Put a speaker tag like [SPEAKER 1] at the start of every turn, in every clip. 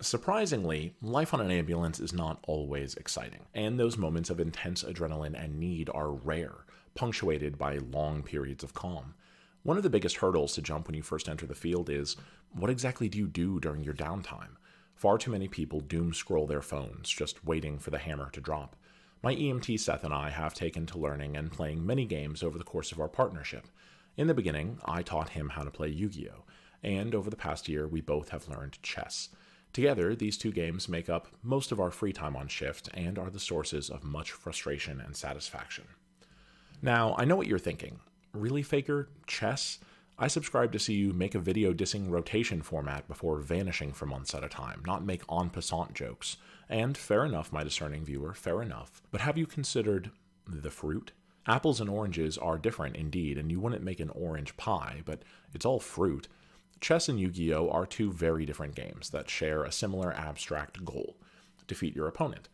[SPEAKER 1] Surprisingly, life on an ambulance is not always exciting, and those moments of intense adrenaline and need are rare, punctuated by long periods of calm. One of the biggest hurdles to jump when you first enter the field is, what exactly do you do during your downtime? Far too many people doom scroll their phones, just waiting for the hammer to drop. My EMT Seth and I have taken to learning and playing many games over the course of our partnership. In the beginning, I taught him how to play Yu-Gi-Oh! And over the past year, we both have learned chess. Together, these two games make up most of our free time on shift and are the sources of much frustration and satisfaction. Now, I know what you're thinking. Really, Faker? Chess? I subscribe to see you make a video dissing rotation format before vanishing for months at a time, not make en passant jokes. And fair enough, my discerning viewer, fair enough. But have you considered the fruit? Apples and oranges are different indeed, and you wouldn't make an orange pie, but it's all fruit. Chess and Yu-Gi-Oh! Are two very different games that share a similar abstract goal: defeat your opponent.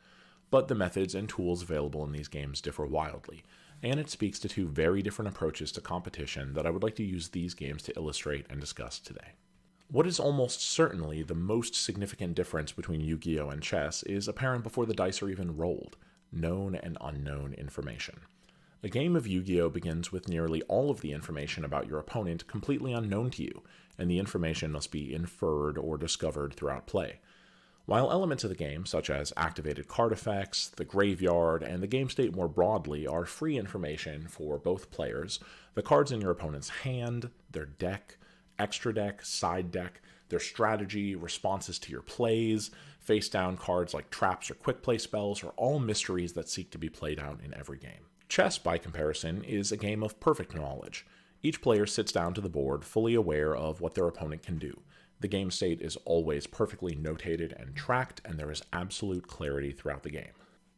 [SPEAKER 1] But the methods and tools available in these games differ wildly, and it speaks to two very different approaches to competition that I would like to use these games to illustrate and discuss today. What is almost certainly the most significant difference between Yu-Gi-Oh! And chess is apparent before the dice are even rolled: known and unknown information. A game of Yu-Gi-Oh! Begins with nearly all of the information about your opponent completely unknown to you, and the information must be inferred or discovered throughout play. While elements of the game, such as activated card effects, the graveyard, and the game state more broadly, are free information for both players, the cards in your opponent's hand, their deck, extra deck, side deck, their strategy, responses to your plays, face-down cards like traps or quick play spells are all mysteries that seek to be played out in every game. Chess, by comparison, is a game of perfect knowledge. Each player sits down to the board fully aware of what their opponent can do. The game state is always perfectly notated and tracked, and there is absolute clarity throughout the game.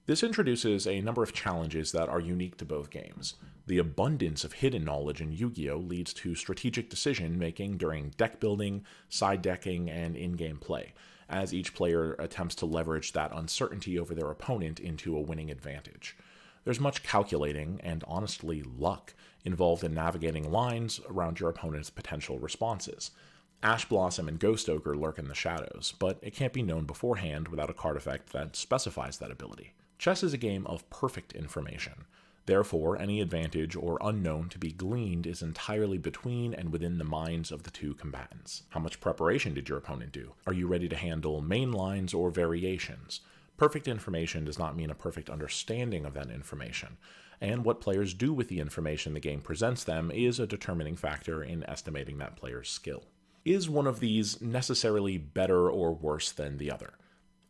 [SPEAKER 1] This introduces a number of challenges that are unique to both games. The abundance of hidden knowledge in Yu-Gi-Oh! Leads to strategic decision-making during deck building, side decking, and in-game play, as each player attempts to leverage that uncertainty over their opponent into a winning advantage. There's much calculating, and honestly luck, involved in navigating lines around your opponent's potential responses. Ash Blossom and Ghost Ogre lurk in the shadows, but it can't be known beforehand without a card effect that specifies that ability. Chess is a game of perfect information. Therefore, any advantage or unknown to be gleaned is entirely between and within the minds of the two combatants. How much preparation did your opponent do? Are you ready to handle main lines or variations? Perfect information does not mean a perfect understanding of that information, and what players do with the information the game presents them is a determining factor in estimating that player's skill. Is one of these necessarily better or worse than the other?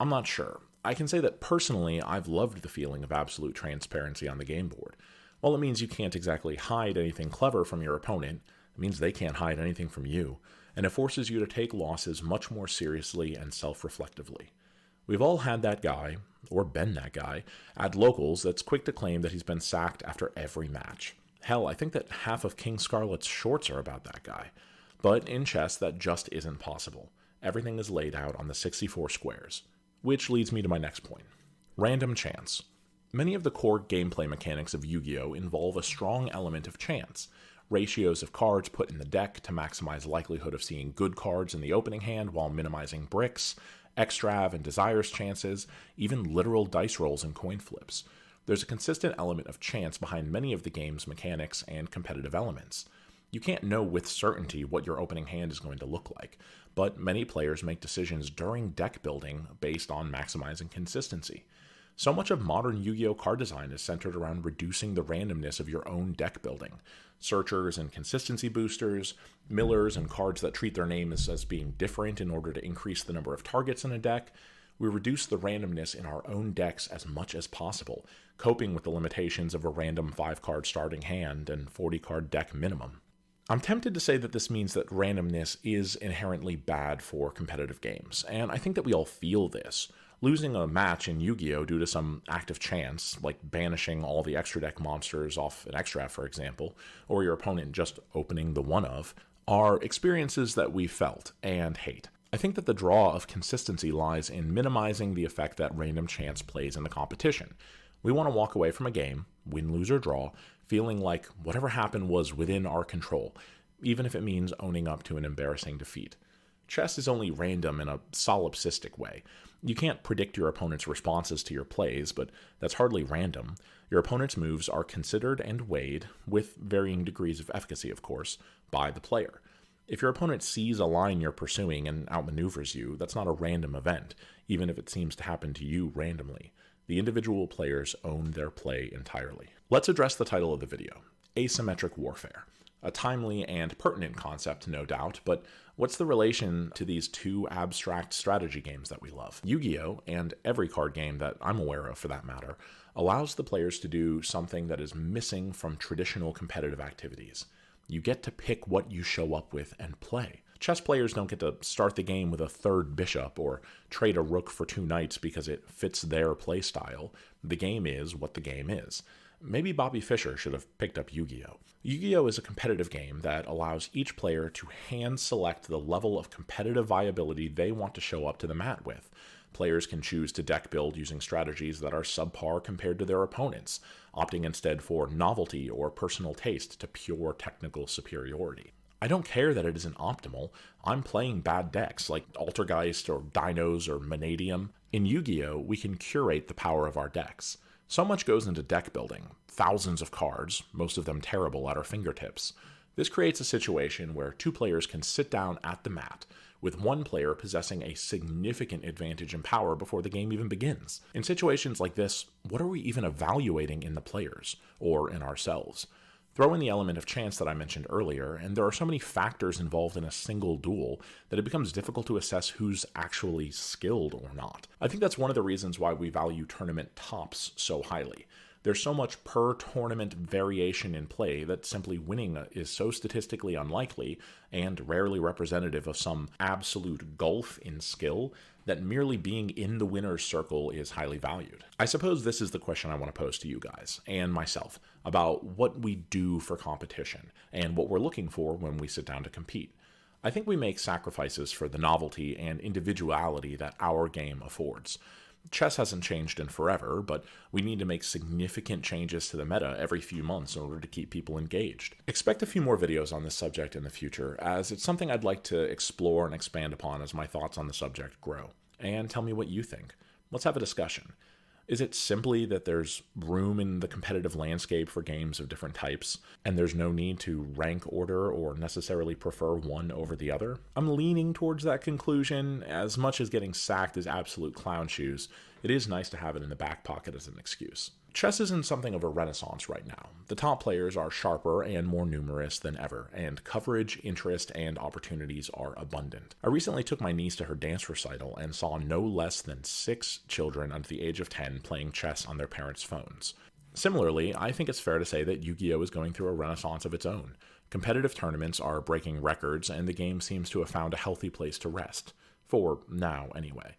[SPEAKER 1] I'm not sure. I can say that personally, I've loved the feeling of absolute transparency on the game board. While it means you can't exactly hide anything clever from your opponent, it means they can't hide anything from you, and it forces you to take losses much more seriously and self-reflectively. We've all had that guy, or been that guy, at locals that's quick to claim that he's been sacked after every match. Hell, I think that half of King Scarlet's shorts are about that guy. But in chess, that just isn't possible. Everything is laid out on the 64 squares. Which leads me to my next point. Random chance. Many of the core gameplay mechanics of Yu-Gi-Oh! Involve a strong element of chance. Ratios of cards put in the deck to maximize likelihood of seeing good cards in the opening hand while minimizing bricks, extrav and desires chances, even literal dice rolls and coin flips. There's a consistent element of chance behind many of the game's mechanics and competitive elements. You can't know with certainty what your opening hand is going to look like, but many players make decisions during deck building based on maximizing consistency. So much of modern Yu-Gi-Oh! Card design is centered around reducing the randomness of your own deck building. Searchers and consistency boosters, millers and cards that treat their names as being different in order to increase the number of targets in a deck. We reduce the randomness in our own decks as much as possible, coping with the limitations of a random 5-card starting hand and 40-card deck minimum. I'm tempted to say that this means that randomness is inherently bad for competitive games, and I think that we all feel this. Losing a match in Yu-Gi-Oh! Due to some act of chance, like banishing all the extra deck monsters off an extra, for example, or your opponent just opening the one of, are experiences that we felt and hate. I think that the draw of consistency lies in minimizing the effect that random chance plays in the competition. We want to walk away from a game, win, lose, or draw, feeling like whatever happened was within our control, even if it means owning up to an embarrassing defeat. Chess is only random in a solipsistic way. You can't predict your opponent's responses to your plays, but that's hardly random. Your opponent's moves are considered and weighed, with varying degrees of efficacy, of course, by the player. If your opponent sees a line you're pursuing and outmaneuvers you, that's not a random event, even if it seems to happen to you randomly. The individual players own their play entirely. Let's address the title of the video, Asymmetric Warfare. A timely and pertinent concept, no doubt, but what's the relation to these two abstract strategy games that we love? Yu-Gi-Oh! And every card game that I'm aware of for that matter, allows the players to do something that is missing from traditional competitive activities. You get to pick what you show up with and play. Chess players don't get to start the game with a third bishop or trade a rook for 2 knights because it fits their playstyle. The game is what the game is. Maybe Bobby Fischer should have picked up Yu-Gi-Oh! Yu-Gi-Oh! Is a competitive game that allows each player to hand select the level of competitive viability they want to show up to the mat with. Players can choose to deck build using strategies that are subpar compared to their opponents, opting instead for novelty or personal taste to pure technical superiority. I don't care that it isn't optimal. I'm playing bad decks like Altergeist or Dinos or Manadium. In Yu-Gi-Oh! We can curate the power of our decks. So much goes into deck building, thousands of cards, most of them terrible, at our fingertips. This creates a situation where 2 players can sit down at the mat, with one player possessing a significant advantage in power before the game even begins. In situations like this, what are we even evaluating in the players, or in ourselves? Throw in the element of chance that I mentioned earlier, and there are so many factors involved in a single duel that it becomes difficult to assess who's actually skilled or not. I think that's one of the reasons why we value tournament tops so highly. There's so much per tournament variation in play that simply winning is so statistically unlikely and rarely representative of some absolute gulf in skill that merely being in the winner's circle is highly valued. I suppose this is the question I want to pose to you guys, and myself, about what we do for competition, and what we're looking for when we sit down to compete. I think we make sacrifices for the novelty and individuality that our game affords. Chess hasn't changed in forever, but we need to make significant changes to the meta every few months in order to keep people engaged. Expect a few more videos on this subject in the future, as it's something I'd like to explore and expand upon as my thoughts on the subject grow. And tell me what you think. Let's have a discussion. Is it simply that there's room in the competitive landscape for games of different types, and there's no need to rank order or necessarily prefer one over the other? I'm leaning towards that conclusion. As much as getting sacked is absolute clown shoes, it is nice to have it in the back pocket as an excuse. Chess is in something of a renaissance right now. The top players are sharper and more numerous than ever, and coverage, interest, and opportunities are abundant. I recently took my niece to her dance recital and saw no less than 6 children under the age of 10 playing chess on their parents' phones. Similarly, I think it's fair to say that Yu-Gi-Oh! Is going through a renaissance of its own. Competitive tournaments are breaking records, and the game seems to have found a healthy place to rest. For now, anyway.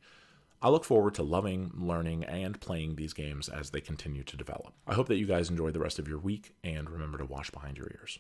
[SPEAKER 1] I look forward to loving, learning, and playing these games as they continue to develop. I hope that you guys enjoy the rest of your week, and remember to wash behind your ears.